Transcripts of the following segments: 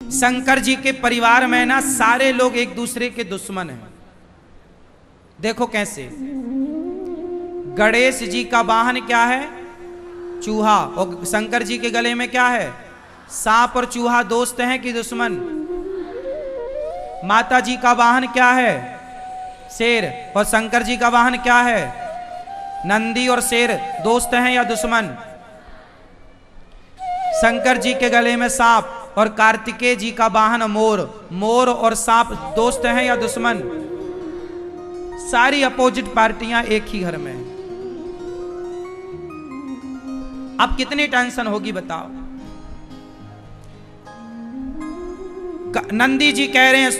शंकर जी के परिवार में ना सारे लोग एक दूसरे के दुश्मन हैं। देखो कैसे। गणेश जी का वाहन क्या है? चूहा। और शंकर जी के गले में क्या है? सांप और चूहा दोस्त हैं कि दुश्मन? माता जी का वाहन क्या है? शेर। और शंकर जी का वाहन क्या है? नंदी और शेर दोस्त हैं या दुश्मन? शंकर जी के गले में सांप और कार्तिकेय जी का वाहन मोर। मोर और सांप दोस्त हैं या दुश्मन? सारी अपोजिट पार्टियां एक ही घर में हैं। अब कितनी टेंशन होगी बताओ। नंदी जी कह रहे हैं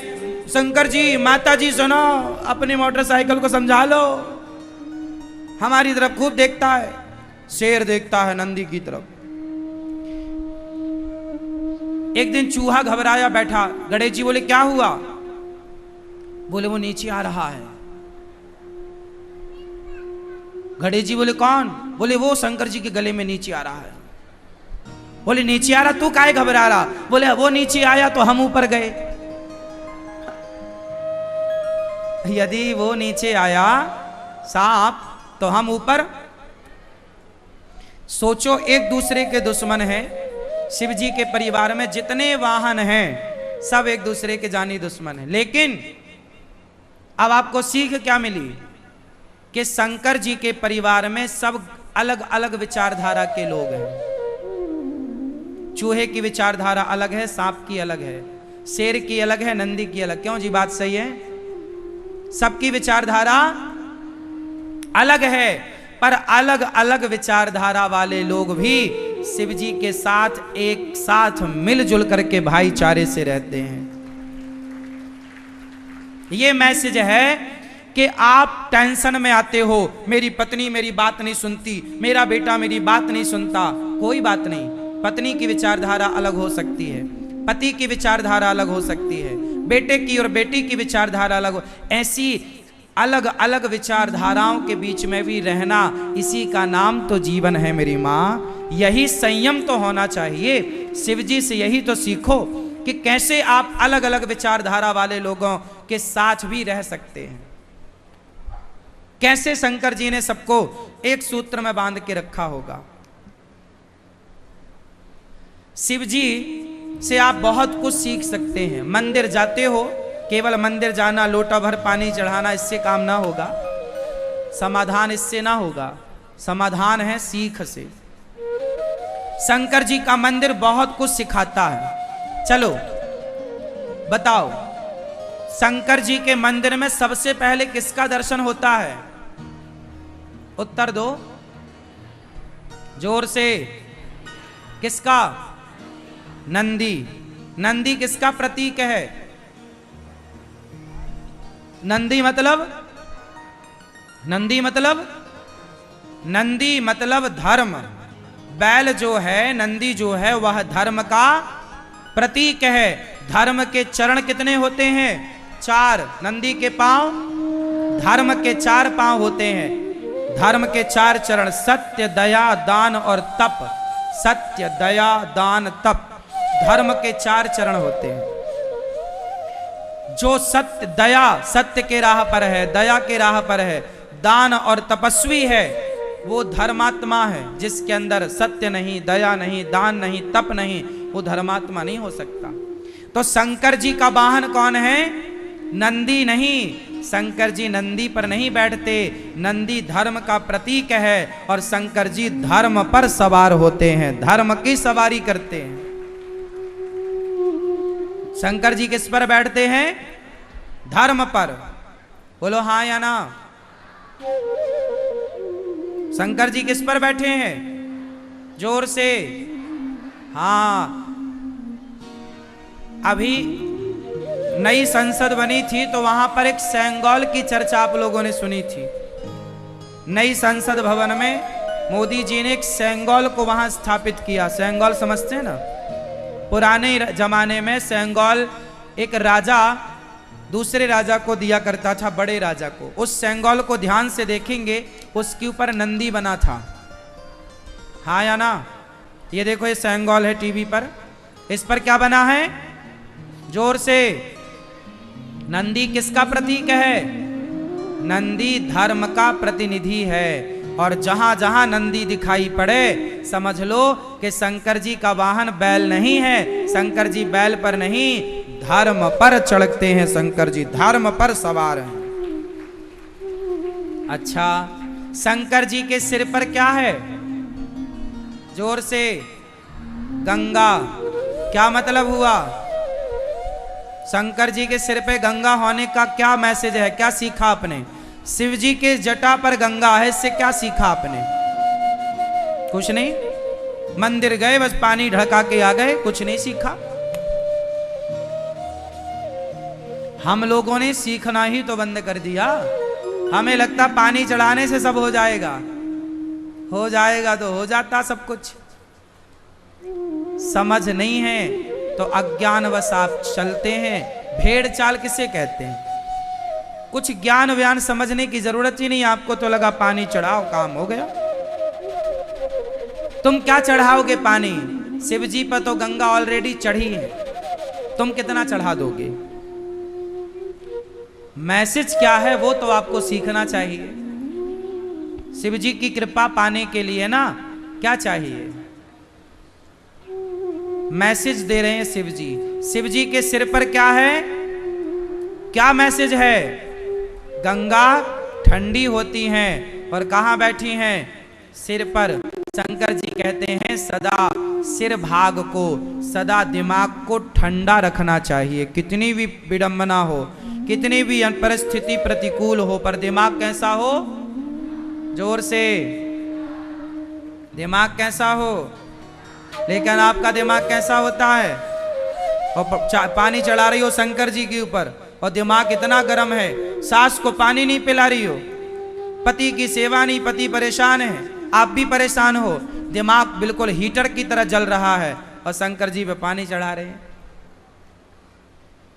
शंकर जी, माता जी सुनो, अपनी मोटरसाइकिल को समझा लो, हमारी तरफ खूब देखता है। शेर देखता है नंदी की तरफ। एक दिन चूहा घबराया बैठा। गणेश जी बोले क्या हुआ? बोले वो नीचे आ रहा है। गणेश जी बोले कौन? बोले वो शंकर जी के गले में नीचे आ रहा है। बोले नीचे आ रहा, तू काहे घबरा रहा? बोले वो नीचे आया तो हम ऊपर गए। यदि वो नीचे आया सांप तो हम ऊपर। सोचो, एक दूसरे के दुश्मन हैं। शिव जी के परिवार में जितने वाहन हैं सब एक दूसरे के जानी दुश्मन हैं। लेकिन अब आपको सीख क्या मिली कि शंकर जी के परिवार में सब अलग अलग विचारधारा के लोग हैं। चूहे की विचारधारा अलग है, सांप की अलग है, शेर की अलग है, नंदी की अलग। क्यों जी, बात सही है? सबकी विचारधारा अलग है, पर अलग अलग विचारधारा वाले लोग भी शिव जी के साथ एक साथ मिलजुल करके भाईचारे से रहते हैं। यह मैसेज है कि आप टेंशन में आते हो, मेरी पत्नी मेरी बात नहीं सुनती, मेरा बेटा मेरी बात नहीं सुनता। कोई बात नहीं, पत्नी की विचारधारा अलग हो सकती है, पति की विचारधारा अलग हो सकती है, बेटे की और बेटी की विचारधारा अलग हो। ऐसी अलग अलग विचारधाराओं के बीच में भी रहना, इसी का नाम तो जीवन है मेरी माँ। यही संयम तो होना चाहिए। शिव जी से यही तो सीखो कि कैसे आप अलग अलग विचारधारा वाले लोगों के साथ भी रह सकते हैं। कैसे शंकर जी ने सबको एक सूत्र में बांध के रखा होगा। शिव जी से आप बहुत कुछ सीख सकते हैं। मंदिर जाते हो, केवल मंदिर जाना, लोटा भर पानी चढ़ाना, इससे काम ना होगा। समाधान इससे ना होगा। समाधान है सीख से। शंकर जी का मंदिर बहुत कुछ सिखाता है। चलो बताओ, शंकर जी के मंदिर में सबसे पहले किसका दर्शन होता है? उत्तर दो जोर से। किसका? नंदी। नंदी किसका प्रतीक है? नंदी मतलब धर्म। बैल जो है, नंदी जो है, वह धर्म का प्रतीक है। धर्म के चरण कितने होते हैं? 4। नंदी के पांव, धर्म के 4 पांव होते हैं। धर्म के 4 चरण, सत्य, दया, दान और तप। सत्य, दया, दान, तप, धर्म के 4 चरण होते हैं। जो सत्य, दया, सत्य के राह पर है, दया के राह पर है, दान और तपस्वी है, वो धर्मात्मा है। जिसके अंदर सत्य नहीं, दया नहीं, दान नहीं, तप नहीं, वो धर्मात्मा नहीं हो सकता। तो शंकर जी का वाहन कौन है? नंदी नहीं। शंकर जी नंदी पर नहीं बैठते। नंदी धर्म का प्रतीक है और शंकर जी धर्म पर सवार होते हैं, धर्म की सवारी करते हैं। शंकर जी किस पर बैठते हैं? धर्म पर। बोलो हाँ या ना। शंकर जी किस पर बैठे हैं? जोर से। हाँ, अभी नई संसद बनी थी तो वहां पर एक सेंगोल की चर्चा आप लोगों ने सुनी थी। नई संसद भवन में मोदी जी ने एक सेंगोल को वहां स्थापित किया। सेंगोल समझते हैं ना? पुराने जमाने में सेंगोल एक राजा दूसरे राजा को दिया करता था, बड़े राजा को। उस सेंगोल को ध्यान से देखेंगे, उसके ऊपर नंदी बना था। हाँ या ना? ये देखो, ये सेंगोल है टीवी पर। इस पर क्या बना है? जोर से। नंदी किसका प्रतीक है? नंदी धर्म का प्रतिनिधि है। और जहां जहां नंदी दिखाई पड़े समझ लो कि शंकर जी का वाहन बैल नहीं है। शंकर जी बैल पर नहीं, धर्म पर चढ़ते हैं। शंकर जी धर्म पर सवार हैं। अच्छा, शंकर जी के सिर पर क्या है? जोर से। गंगा। क्या मतलब हुआ? शंकर जी के सिर पे गंगा होने का क्या मैसेज है? क्या सीखा आपने? शिव जी के जटा पर गंगा है, इससे क्या सीखा आपने? कुछ नहीं। मंदिर गए, बस पानी ढड़का के आ गए, कुछ नहीं सीखा। हम लोगों ने सीखना ही तो बंद कर दिया। हमें लगता पानी चढ़ाने से सब हो जाएगा। हो जाएगा तो हो जाता सब कुछ। समझ नहीं है तो अज्ञानवश आप चलते हैं। भेड़ चाल किसे कहते हैं? कुछ ज्ञान व्यान समझने की जरूरत ही नहीं। आपको तो लगा पानी चढ़ाओ, काम हो गया। तुम क्या चढ़ाओगे पानी? शिव जी पर तो गंगा ऑलरेडी चढ़ी है, तुम कितना चढ़ा दोगे? मैसेज क्या है वो तो आपको सीखना चाहिए। शिव जी की कृपा पाने के लिए ना क्या चाहिए? मैसेज दे रहे हैं शिव जी। शिव जी के सिर पर क्या है? क्या मैसेज है? गंगा ठंडी होती हैं और कहां बैठी हैं? सिर पर। शंकर जी कहते हैं सदा सिर भाग को, सदा दिमाग को ठंडा रखना चाहिए। कितनी भी विडंबना हो, कितनी भी परिस्थिति प्रतिकूल हो, पर दिमाग कैसा हो? जोर से। दिमाग कैसा हो? लेकिन आपका दिमाग कैसा होता है? और पानी चढ़ा रही हो शंकर जी के ऊपर और दिमाग इतना गर्म है, सास को पानी नहीं पिला रही हो, पति की सेवा नहीं, पति परेशान है, आप भी परेशान हो, दिमाग बिल्कुल हीटर की तरह जल रहा है और शंकर जी पे पानी चढ़ा रहे हैं।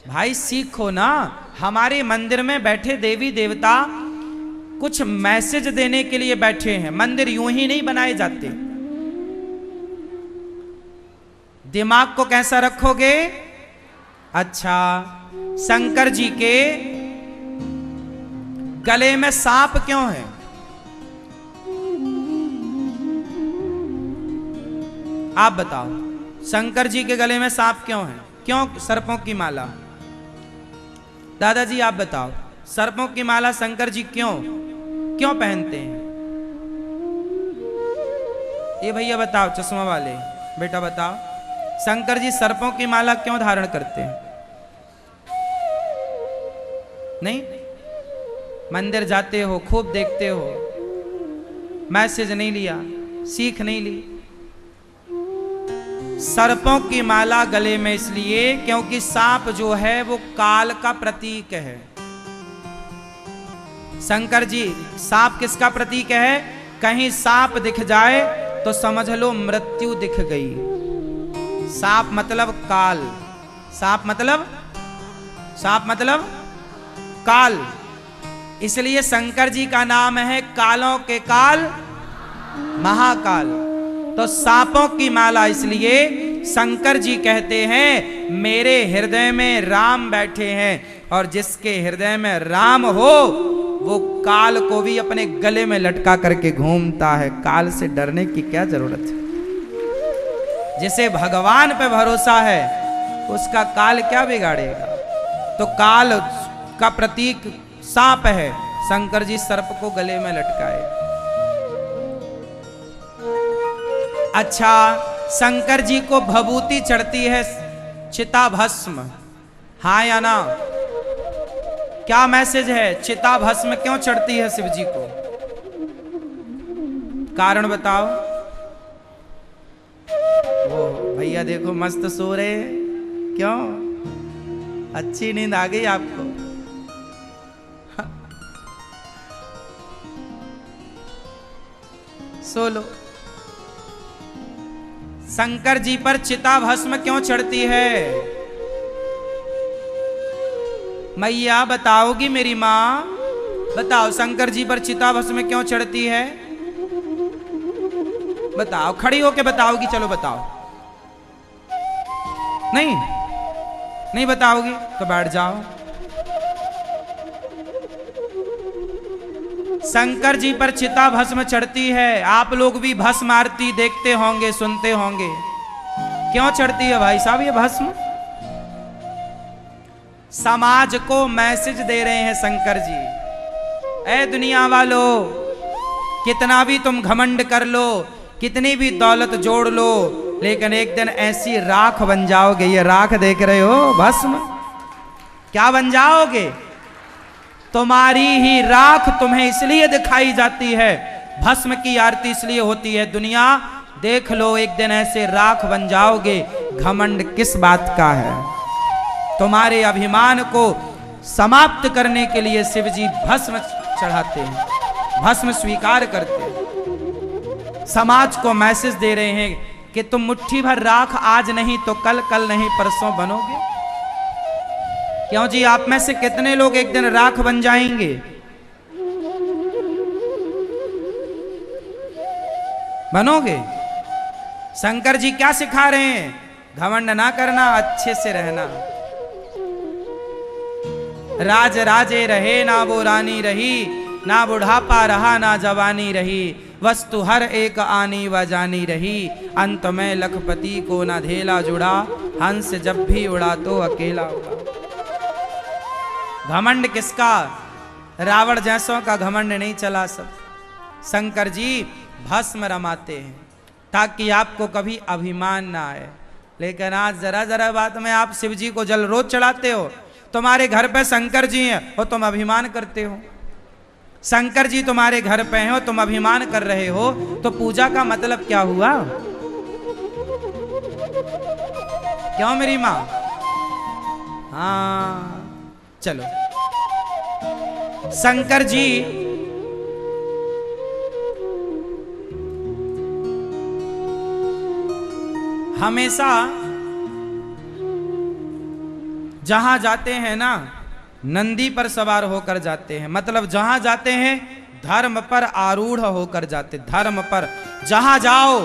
भाई सीखो ना। हमारे मंदिर में बैठे देवी देवता कुछ मैसेज देने के लिए बैठे हैं। मंदिर यूं ही नहीं बनाए जाते। दिमाग को कैसा रखोगे? अच्छा, शंकर जी के गले में सांप क्यों है? आप बताओ, शंकर जी के गले में सांप क्यों है? क्यों सर्पों की माला? दादाजी आप बताओ, सर्पों की माला शंकर जी क्यों क्यों पहनते हैं? ये भैया बताओ, चश्मा वाले बेटा बताओ, शंकर जी सर्पों की माला क्यों धारण करते हैं? नहीं? मंदिर जाते हो, खूब देखते हो, मैसेज नहीं लिया, सीख नहीं ली। सर्पों की माला गले में इसलिए क्योंकि सांप जो है वो काल का प्रतीक है। शंकर जी, सांप किसका प्रतीक है? कहीं सांप दिख जाए तो समझ लो मृत्यु दिख गई। सांप मतलब काल। सांप मतलब काल। इसलिए शंकर जी का नाम है कालों के काल महाकाल। तो सांपों की माला इसलिए शंकर जी कहते हैं मेरे हृदय में राम बैठे हैं, और जिसके हृदय में राम हो वो काल को भी अपने गले में लटका करके घूमता है। काल से डरने की क्या जरूरत है? जिसे भगवान पे भरोसा है उसका काल क्या बिगाड़ेगा? तो काल का प्रतीक सांप है। शंकर जी सर्प को गले में लटकाए। अच्छा, शंकर जी को भभूति चढ़ती है चिता भस्म, हाँ या ना? क्या मैसेज है? चिता भस्म क्यों चढ़ती है शिव जी को? कारण बताओ। वो भैया देखो मस्त सो रहे हैं। क्यों? अच्छी नींद आ गई आपको? सो लो। शंकर जी पर चिता भस्म क्यों चढ़ती है? मैया बताओगी मेरी माँ? बताओ, शंकर जी पर चिता भस्म क्यों चढ़ती है? बताओ, खड़ी होके बताओगी। चलो बताओ। नहीं, नहीं बताओगी तो बैठ जाओ। शंकर जी पर चिता भस्म चढ़ती है, आप लोग भी भस्म आरती देखते होंगे, सुनते होंगे। क्यों चढ़ती है भाई साहब ये भस्म? समाज को मैसेज दे रहे हैं शंकर जी, ऐ दुनिया वालों, कितना भी तुम घमंड कर लो, कितनी भी दौलत जोड़ लो, लेकिन एक दिन ऐसी राख बन जाओगे। ये राख देख रहे हो भस्म, क्या बन जाओगे? तुम्हारी ही राख तुम्हें इसलिए दिखाई जाती है, भस्म की आरती इसलिए होती है। दुनिया देख लो, एक दिन ऐसे राख बन जाओगे। घमंड किस बात का है? तुम्हारे अभिमान को समाप्त करने के लिए शिव जी भस्म चढ़ाते हैं, भस्म स्वीकार करते हैं। समाज को मैसेज दे रहे हैं कि तुम मुट्ठी भर राख आज नहीं तो कल, कल नहीं परसों बनोगे। क्यों जी, आप में से कितने लोग एक दिन राख बन जाएंगे? बनोगे? शंकर जी क्या सिखा रहे हैं? घमंड ना करना, अच्छे से रहना। राज राजे रहे ना वो रानी रही, ना बुढ़ापा रहा ना जवानी रही, वस्तु हर एक आनी व जानी रही, अंत में लखपति को ना धेला जुड़ा, हंस जब भी उड़ा तो अकेला उड़ा। घमंड किसका? रावण जैसों का घमंड नहीं चला। सब शंकर जी भस्म रमाते हैं ताकि आपको कभी अभिमान ना आए। लेकिन आज जरा जरा बात में आप शिव जी को जल रोज चढ़ाते हो। तुम्हारे घर पे शंकर जी हैं और तुम अभिमान करते हो। शंकर जी तुम्हारे घर पे हैं और तुम अभिमान कर रहे हो, तो पूजा का मतलब क्या हुआ? क्यों मेरी मां? हाँ चलो, शंकर जी हमेशा जहां जाते हैं ना, नंदी पर सवार होकर जाते हैं। मतलब जहां जाते हैं धर्म पर आरूढ़ होकर जाते। धर्म पर जहां जाओ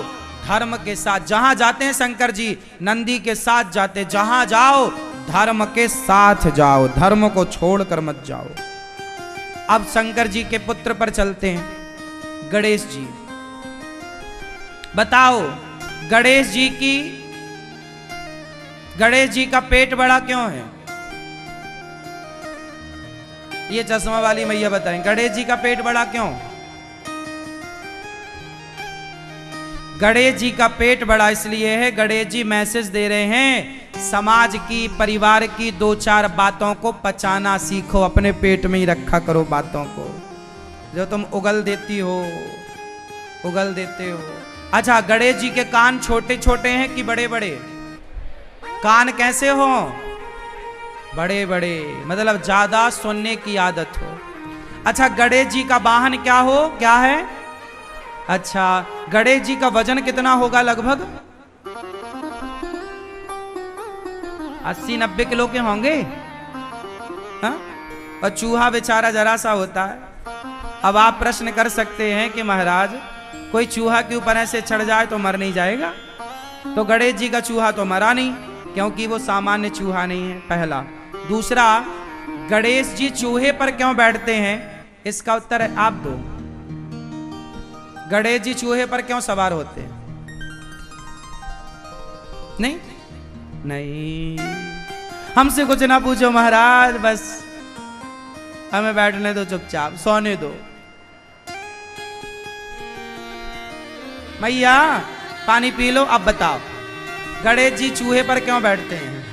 धर्म के साथ, जहां जाते हैं शंकर जी नंदी के साथ जाते। जहां जाओ धर्म के साथ जाओ, धर्म को छोड़कर मत जाओ। अब शंकर जी के पुत्र पर चलते हैं, गणेश जी। बताओ गणेश जी का पेट बड़ा क्यों है? ये चश्मा वाली मैया बताएं, गणेश जी का पेट बड़ा क्यों? गणेश जी का पेट बड़ा इसलिए है, गणेश जी मैसेज दे रहे हैं समाज की, परिवार की दो चार बातों को पचाना सीखो। अपने पेट में ही रखा करो बातों को, जो तुम उगल देती हो, उगल देते हो। अच्छा, गणेश जी के कान छोटे छोटे हैं कि बड़े बड़े? कान कैसे हो? बड़े बड़े, मतलब ज्यादा सुनने की आदत हो। अच्छा, गणेश जी का वाहन क्या हो, क्या है? अच्छा, गणेश जी का वजन कितना होगा लगभग? 80-90 किलो के होंगे। हाँ? और चूहा बेचारा जरा सा होता है। अब आप प्रश्न कर सकते हैं कि महाराज कोई चूहा के ऊपर ऐसे चढ़ जाए तो मर नहीं जाएगा? तो गणेश जी का चूहा तो मरा नहीं, क्योंकि वो सामान्य चूहा नहीं है, पहला। दूसरा, गणेश जी चूहे पर क्यों बैठते हैं? इसका उत्तर आप दो। गणेश जी चूहे पर क्यों सवार होते हैं? नहीं नहीं, हमसे कुछ ना पूछो महाराज, बस हमें बैठने दो, चुपचाप सोने दो। मैया पानी पी लो। अब बताओ गणेश जी चूहे पर क्यों बैठते हैं?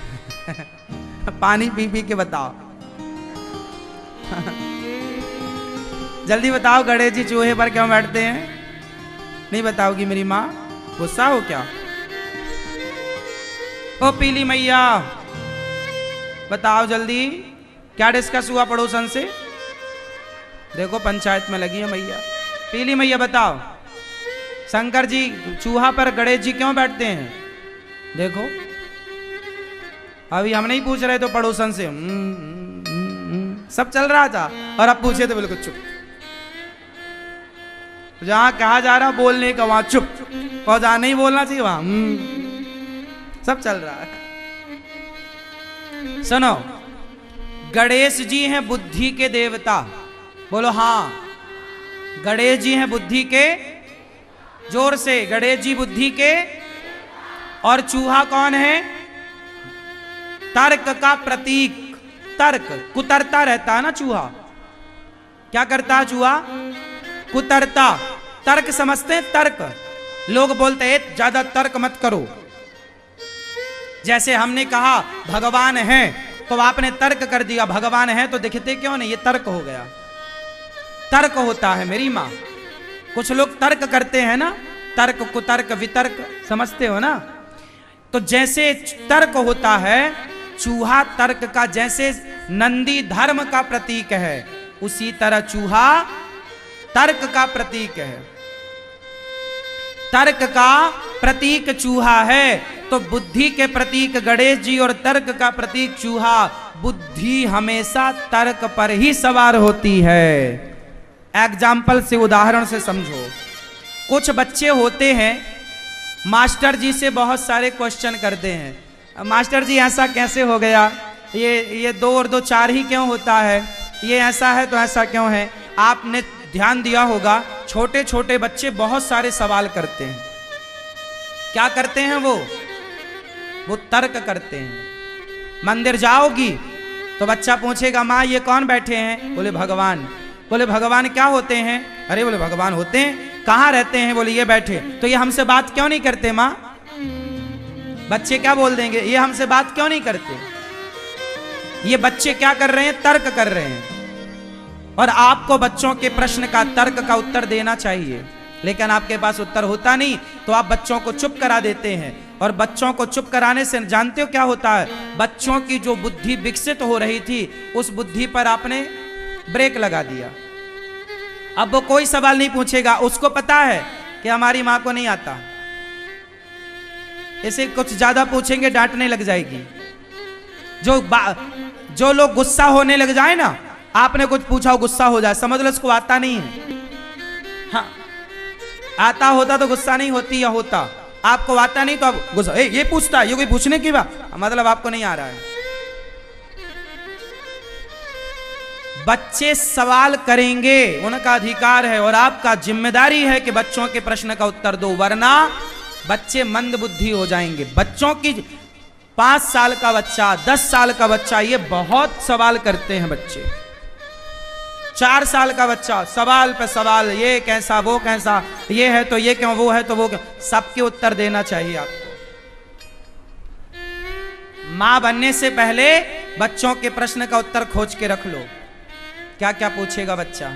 पानी पी पी के बताओ। जल्दी बताओ, गणेश जी चूहे पर क्यों बैठते हैं? नहीं बताओगी मेरी माँ? गुस्सा हो क्या? ओ पीली मैया बताओ जल्दी, क्या डिस्कस हुआ पड़ोसन से? देखो पंचायत में लगी है मैया। पीली मैया बताओ, शंकर जी चूहा पर गणेश जी क्यों बैठते हैं? देखो अभी हम नहीं पूछ रहे तो पड़ोसन से सब चल रहा था, और अब पूछे तो बिल्कुल चुप। जहां कहा जा रहा बोलने का वहां चुप, और जहां नहीं बोलना चाहिए वहां सब चल रहा है। सुनो, गणेश जी हैं बुद्धि के देवता, बोलो हाँ। गणेश जी हैं बुद्धि के, जोर से, गणेश जी बुद्धि के। और चूहा कौन है? तर्क का प्रतीक। तर्क, कुतरता रहता है ना चूहा। क्या करता है चूहा? कुतरता। तर्क समझते हैं? तर्क। लोग बोलते हैं ज्यादा तर्क मत करो। जैसे हमने कहा भगवान है, तो आपने तर्क कर दिया, भगवान है तो दिखते क्यों नहीं? ये तर्क हो गया। तर्क होता है मेरी माँ। कुछ लोग तर्क करते हैं ना, तर्क, कुतर्क, वितर्क, समझते हो ना? तो जैसे तर्क होता है, चूहा तर्क का, जैसे नंदी धर्म का प्रतीक है, उसी तरह चूहा तर्क का प्रतीक है। तर्क का प्रतीक चूहा है, तो बुद्धि के प्रतीक गणेश जी और तर्क का प्रतीक चूहा। बुद्धि हमेशा तर्क पर ही सवार होती है। एग्जाम्पल से, उदाहरण से समझो। कुछ बच्चे होते हैं, मास्टर जी से बहुत सारे क्वेश्चन करते हैं। मास्टर जी ऐसा कैसे हो गया? ये 2 और 2 4 ही क्यों होता है? ये ऐसा है तो ऐसा क्यों है? आपने ध्यान दिया होगा, छोटे छोटे बच्चे बहुत सारे सवाल करते हैं। क्या करते हैं वो तर्क करते हैं। मंदिर जाओगी तो बच्चा पूछेगा, माँ ये कौन बैठे हैं? बोले भगवान। बोले भगवान क्या होते हैं? अरे बोले भगवान होते हैं। कहाँ रहते हैं? बोले ये बैठे। तो ये हमसे बात क्यों नहीं करते माँ? बच्चे क्या बोल देंगे? ये हमसे बात क्यों नहीं करते? ये बच्चे क्या कर रहे हैं? तर्क कर रहे हैं। और आपको बच्चों के प्रश्न का, तर्क का उत्तर देना चाहिए, लेकिन आपके पास उत्तर होता नहीं, तो आप बच्चों को चुप करा देते हैं। और बच्चों को चुप कराने से जानते हो क्या होता है? बच्चों की जो बुद्धि विकसित हो रही थी, उस बुद्धि पर आपने ब्रेक लगा दिया। अब वो कोई सवाल नहीं पूछेगा, उसको पता है कि हमारी मां को नहीं आता। इसे कुछ ज्यादा पूछेंगे डांटने लग जाएगी। जो लोग गुस्सा होने लग जाए ना, आपने कुछ पूछा, गुस्सा हो जाए, समझ लो इसको आता नहीं है। हाँ, आता होता तो गुस्सा नहीं होती, या होता। आपको आता नहीं तो आप गुस्सा, ये पूछता है, ये कोई पूछने की बात, मतलब आपको नहीं आ रहा है। बच्चे सवाल करेंगे, उनका अधिकार है, और आपका जिम्मेदारी है कि बच्चों के प्रश्न का उत्तर दो, वरना बच्चे मंद बुद्धि हो जाएंगे। बच्चों की 5 साल का बच्चा, 10 साल का बच्चा, ये बहुत सवाल करते हैं बच्चे। 4 साल का बच्चा सवाल पे सवाल, ये कैसा, वो कैसा, ये है तो ये क्यों, वो है तो वो क्यों, सबके उत्तर देना चाहिए आपको। मां बनने से पहले बच्चों के प्रश्न का उत्तर खोज के रख लो। क्या क्या पूछेगा बच्चा?